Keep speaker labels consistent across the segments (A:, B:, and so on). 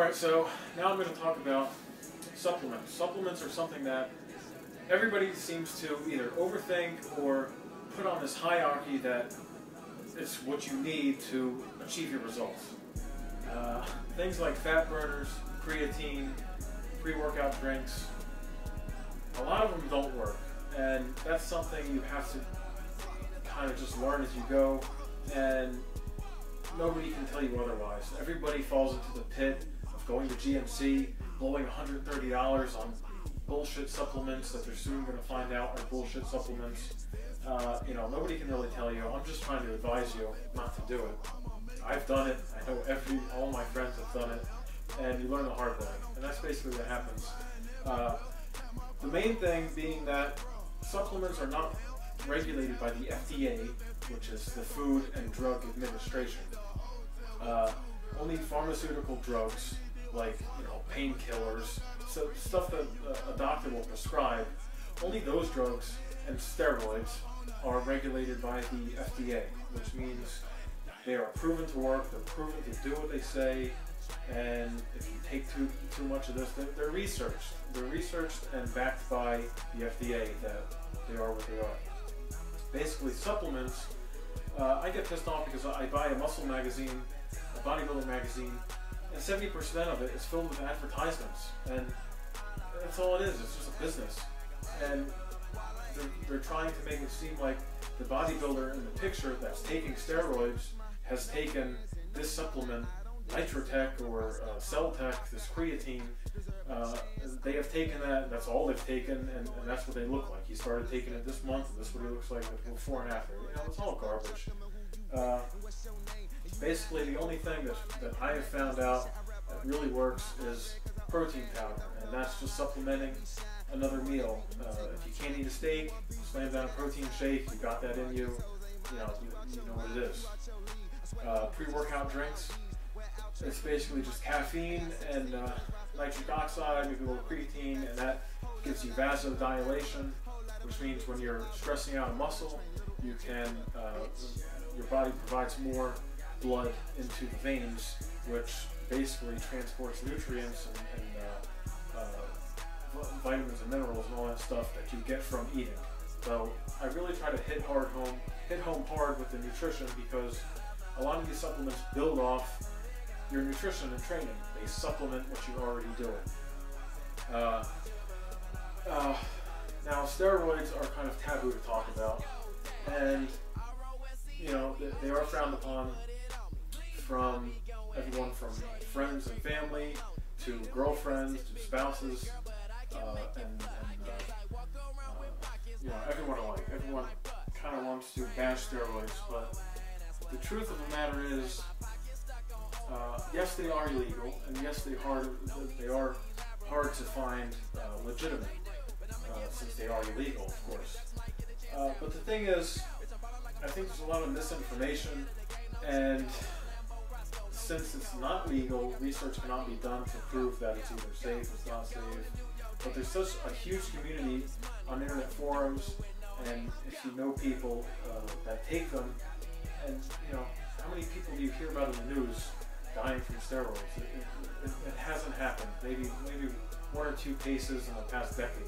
A: Alright, so now I'm going to talk about supplements. Supplements are something that everybody seems to either overthink or put on this hierarchy that it's what you need to achieve your results. Things like fat burners, creatine, pre-workout drinks, a lot of them don't work, and that's something you have to kind of just learn as you go, and nobody can tell you otherwise. Everybody falls into the pit of going to GNC, blowing $130 on bullshit supplements that they're soon going to find out are bullshit supplements. Nobody can really tell you. I'm just trying to advise you not to do it. I've done it. I know all my friends have done it, and you learn the hard way. And that's basically what happens. The main thing being that supplements are not regulated by the FDA, which is the Food and Drug Administration. Only pharmaceutical drugs like painkillers, so stuff that a doctor will prescribe, only those drugs and steroids are regulated by the FDA, which means they are proven to work, they're proven to do what they say, and if you take too much of this, they're researched. They're researched and backed by the FDA that they are what they are. Basically, supplements, I get pissed off because I buy a muscle magazine, a bodybuilding magazine, and 70% of it is filled with advertisements, and that's all it is. It's just a business, and they're trying to make it seem like the bodybuilder in the picture that's taking steroids has taken this supplement, Nitrotech or Celltech, this creatine. They have taken that, that's all they've taken, and that's what they look like. He started taking it this month, and this is what he looks like before and after. It's all garbage. Basically, the only thing that I have found out that really works is protein powder, and that's just supplementing another meal. If you can't eat a steak, slam down a protein shake, you got that in you, you know what it is. Pre-workout drinks, it's basically just caffeine and nitric oxide, maybe a little creatine, and that gives you vasodilation, which means when you're stressing out a muscle, you can, your body provides more blood into the veins, which basically transports nutrients and vitamins and minerals and all that stuff that you get from eating. So I really try to hit home hard with the nutrition, because a lot of these supplements build off your nutrition and training. They supplement what you're already doing. Now, steroids are kind of taboo to talk about, and they are frowned upon from everyone from friends and family to girlfriends to spouses, everyone alike. Everyone kind of wants to bash steroids, but the truth of the matter is, yes, they are illegal, and yes, they are hard to find legitimate, since they are illegal, of course. But the thing is, I think there's a lot of misinformation, and since it's not legal, research cannot be done to prove that it's either safe, it's not safe. But there's such a huge community on internet forums, and if you know people that take them, and how many people do you hear about in the news dying from steroids? It hasn't happened. Maybe one or two cases in the past decade.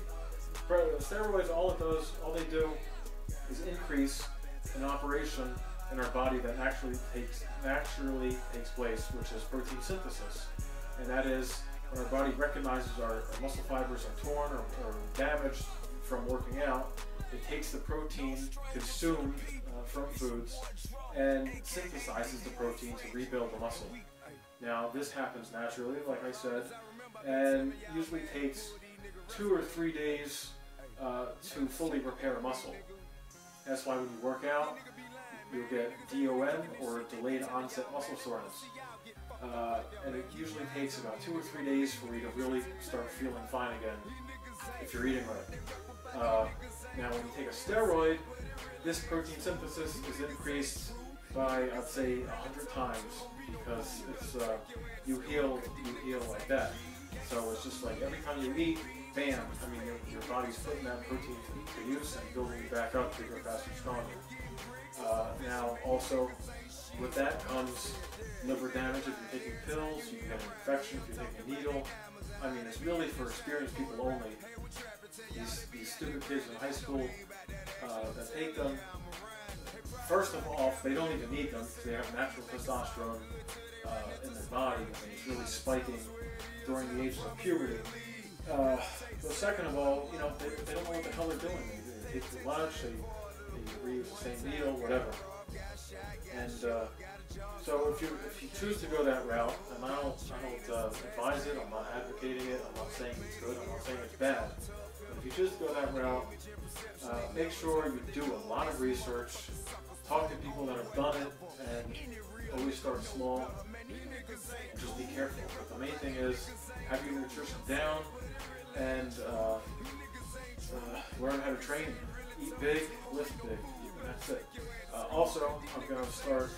A: Steroids, all they do is increase an operation in our body that naturally takes place, which is protein synthesis, and that is when our body recognizes our muscle fibers are torn or damaged from working out, it takes the protein consumed from foods and synthesizes the protein to rebuild the muscle. Now, this happens naturally, like I said, and usually takes 2 or 3 days to fully repair a muscle. That's why when you work out, you'll get DOM, or delayed onset muscle soreness. And it usually takes about 2 or 3 days for you to really start feeling fine again if you're eating right. Now, when you take a steroid, this protein synthesis is increased by, I'd say, 100 times, because it's you heal like that. So it's just like every time you eat, bam! I mean, your body's putting that protein to use and building you back up to go faster, stronger. Now, also, with that comes liver damage if you're taking pills, you can get an infection if you're taking a needle. I mean, it's really for experienced people only. These stupid kids in high school that take them, first of all, they don't even need them because they have natural testosterone in their body, and it's really spiking during the ages of puberty. But second of all, you know, they don't know what the hell they're doing. They take too much, they reuse the same needle, whatever. And so if you choose to go that route, and I don't advise it, I'm not advocating it, I'm not saying it's good, I'm not saying it's bad. But if you choose to go that route, make sure you do a lot of research, talk to people that have done it, and always start small. Just be careful. But the main thing is have your nutrition down and learn how to train. Eat big, lift big. That's it. Also, I'm going to start.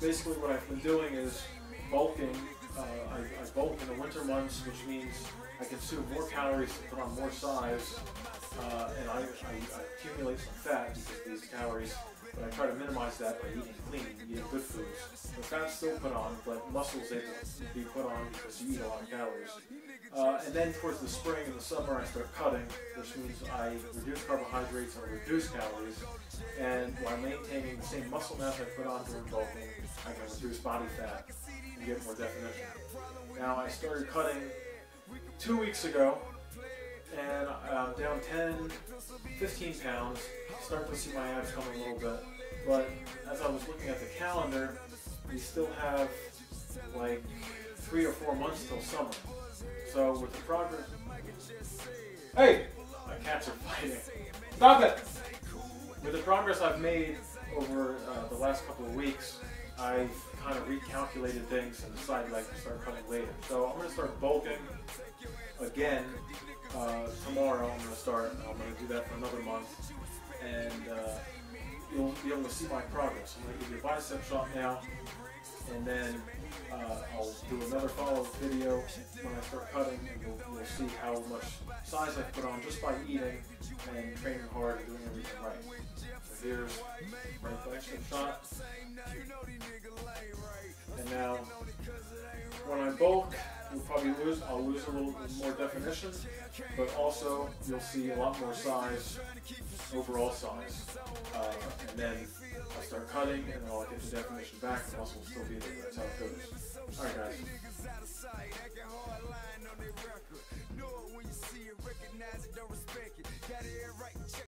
A: Basically, what I've been doing is bulking. I bulk in the winter months, which means I consume more calories to put on more size, and I accumulate some fat because of these calories. But I try to minimize that by eating clean, eating good foods. The fat's still put on, but muscle's able to be put on because you eat a lot of calories. And then towards the spring and the summer, I start cutting, which means I reduce carbohydrates and reduce calories. And while maintaining the same muscle mass I put on during bulking, I can reduce body fat and get more definition. Now, I started cutting 2 weeks ago, and I'm down 10, 15 pounds. Starting to see my abs coming a little bit. But as I was looking at the calendar, we still have like 3 or 4 months till summer. So with the progress... Hey! My cats are fighting. Stop it! With the progress I've made over the last couple of weeks, I've kind of recalculated things and decided I can start cutting later. So I'm going to start bulking again tomorrow. I'm going to start. I'm going to do that for another month. And you'll be able to see my progress. I'm going to give you a bicep shot now. And then I'll do another follow-up video when I start cutting, and we'll see how much size I put on just by eating and training hard and doing everything right. So here's my bicep shot. And now, when I bulk, I'll lose a little more definition, but also you'll see a lot more size, overall size. And then I'll start cutting, and then I'll get the definition back, the muscle will still be there. That's how it goes. Alright guys.